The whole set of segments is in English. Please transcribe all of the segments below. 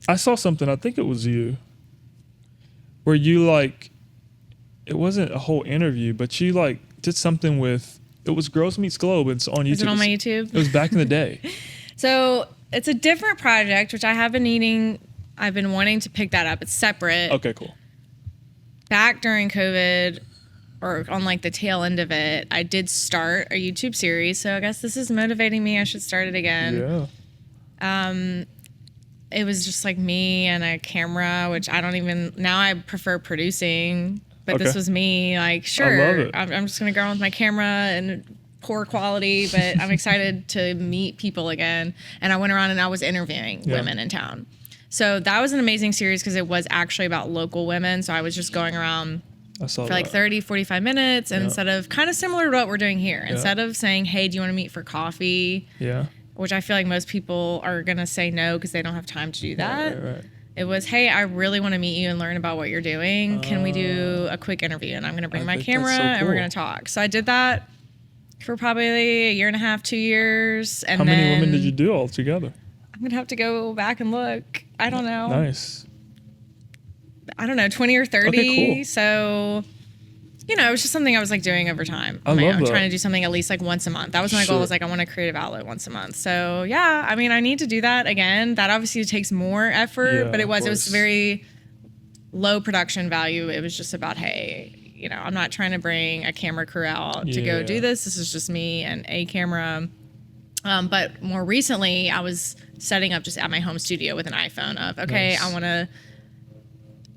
I saw something, I think it was you, where you like, it wasn't a whole interview, but you like did something with, it was Girls Meets Globe. It's on YouTube. Is it on my YouTube? It was back in the day. So it's a different project, which I've been wanting to pick that up. It's separate. Okay, cool. Back during COVID, or on like the tail end of it, I did start a YouTube series. So I guess this is motivating me. I should start it again. Yeah. It was just like me and a camera, which now I prefer producing, but Okay. this was me. Like, sure, I love it. I'm just going to go on with my camera and poor quality, but I'm excited to meet people again. And I went around and I was interviewing women in town. So that was an amazing series because it was actually about local women. So I was just going around for like 30, 45 minutes. And instead of kind of similar to what we're doing here, instead of saying, hey, do you want to meet for coffee? Yeah. Which I feel like most people are going to say no because they don't have time to do that. Right. It was, hey, I really want to meet you and learn about what you're doing. Can we do a quick interview? And I'm going to bring my camera and we're going to talk. So I did that for probably a year and a half, 2 years. And How many women did you do all together? I'm going to have to go back and look. I don't know. Nice. I don't know, 20 or 30. Okay, cool. So, it was just something I was like doing over time. I love that. Trying to do something at least like once a month. That was my goal, was like, I want a creative outlet once a month. So yeah, I mean, I need to do that again. That obviously takes more effort, but it was very low production value. It was just about, hey, I'm not trying to bring a camera crew out to go do this. This is just me and a camera. But more recently, I was setting up just at my home studio with an iPhone of, okay, nice. I want to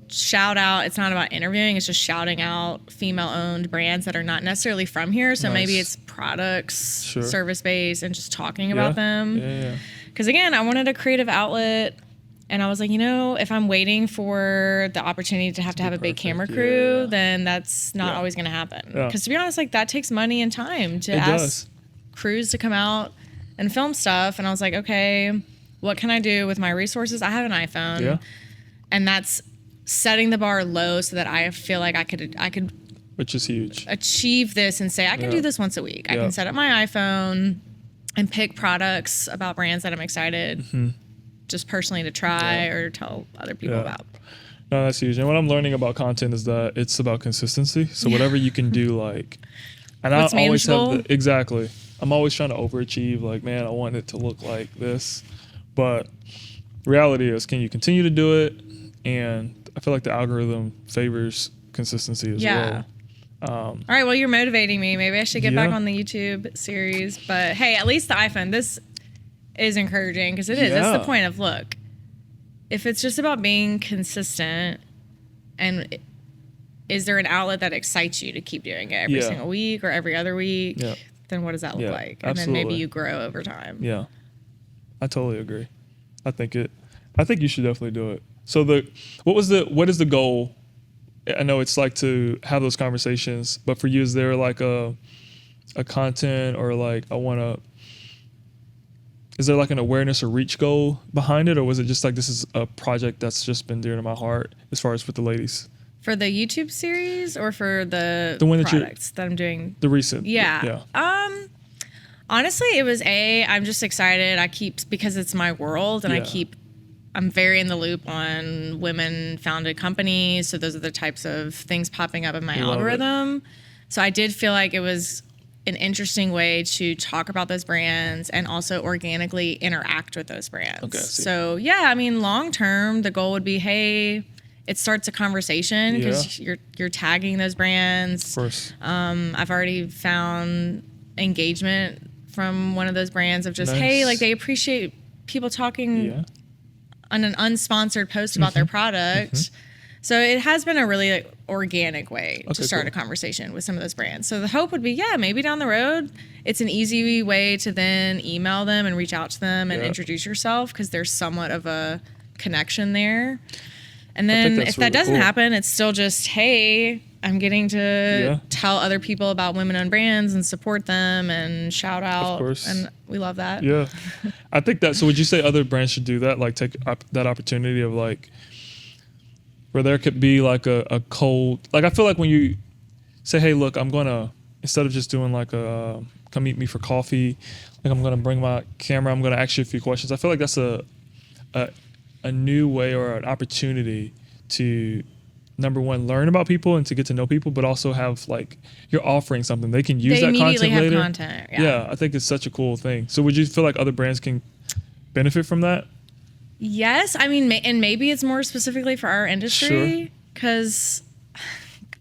shout out. It's not about interviewing. It's just shouting out female-owned brands that are not necessarily from here. So maybe it's products, service-based, and just talking about them. Yeah. Because again, I wanted a creative outlet. And I was like, if I'm waiting for the opportunity to have a big camera crew, then that's not always going to happen. Because to be honest, like that takes money and time to ask crews to come out and film stuff. And I was like, okay, what can I do with my resources? I have an iPhone, and that's setting the bar low so that I feel like I could, which is huge, achieve this and say I can do this once a week. I can set up my iPhone and pick products about brands that I'm excited just personally to try or tell other people about. No, that's huge. And what I'm learning about content is that it's about consistency. So whatever you can do, like, and what's I always manageable? have exactly. I'm always trying to overachieve. Like, man, I want it to look like this, but reality is, can you continue to do it? And I feel like the algorithm favors consistency as well. All right, well, you're motivating me. Maybe I should get back on the YouTube series. But hey, at least the iPhone, this is encouraging because it is. That's the point of, look, if it's just about being consistent, and is there an outlet that excites you to keep doing it every single week or every other week, then what does that look like? And then maybe you grow over time. Yeah, I totally agree. I think you should definitely do it. So what is the goal? I know it's like to have those conversations, but for you, is there like a content or like is there like an awareness or reach goal behind it? Or was it just like, this is a project that's just been dear to my heart as far as with the ladies? For the YouTube series or for the one products that I'm doing? The recent. Yeah. Honestly, it was I'm just excited. Because it's my world and I'm very in the loop on women-founded companies. So those are the types of things popping up in my algorithm. So I did feel like it was an interesting way to talk about those brands and also organically interact with those brands. Okay, so yeah, I mean, long-term, the goal would be, hey, it starts a conversation because you're tagging those brands. Of course. I've already found engagement from one of those brands of just, hey, like they appreciate people talking on an unsponsored post about their product. So it has been a really organic way to start a conversation with some of those brands. So the hope would be, maybe down the road, it's an easy way to then email them and reach out to them and introduce yourself because there's somewhat of a connection there. And then if that doesn't happen, it's still just, hey, I'm getting to tell other people about women-owned brands and support them and shout out. Of course. And we love that. Yeah. I think that, so would you say other brands should do that? Like take that opportunity of like, where there could be like a cold, like I feel like when you say, hey, look, I'm going to, instead of just doing like come meet me for coffee, like I'm going to bring my camera, I'm going to ask you a few questions. I feel like that's a new way or an opportunity to, number one, learn about people and to get to know people, but also have like, you're offering something they can use They that immediately content have later. content. Yeah, I think it's such a cool thing. So would you feel like other brands can benefit from that? Yes, I mean, and maybe it's more specifically for our industry because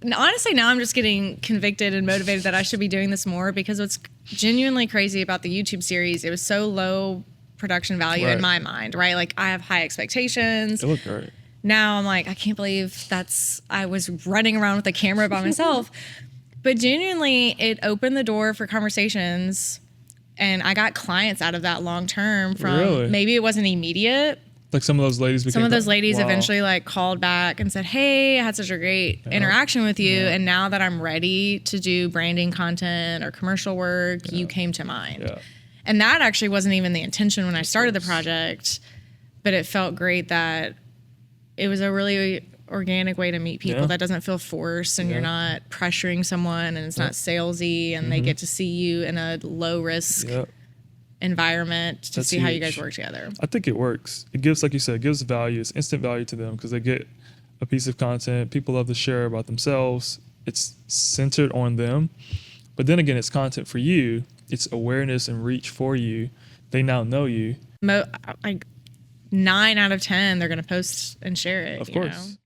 honestly, now I'm just getting convicted and motivated that I should be doing this more, because what's genuinely crazy about the YouTube series, it was so low production value in my mind, right? Like I have high expectations. It looked great. Now I'm like, I can't believe I was running around with a camera by myself. But genuinely, it opened the door for conversations, and I got clients out of that long term from maybe it wasn't immediate. Like some of those ladies eventually like called back and said, hey, I had such a great interaction with you. And now that I'm ready to do branding content or commercial work, you came to mind. Yeah. And that actually wasn't even the intention when I started the project, but it felt great that it was a really organic way to meet people that doesn't feel forced, and you're not pressuring someone, and it's not salesy, and they get to see you in a low risk environment to see how you guys work together. I think it works. It gives, like you said, it gives value. It's instant value to them because they get a piece of content. People love to share about themselves. It's centered on them. But then again, it's content for you. It's awareness and reach for you. They now know you. Like 9 out of 10, they're going to post and share it. Of course.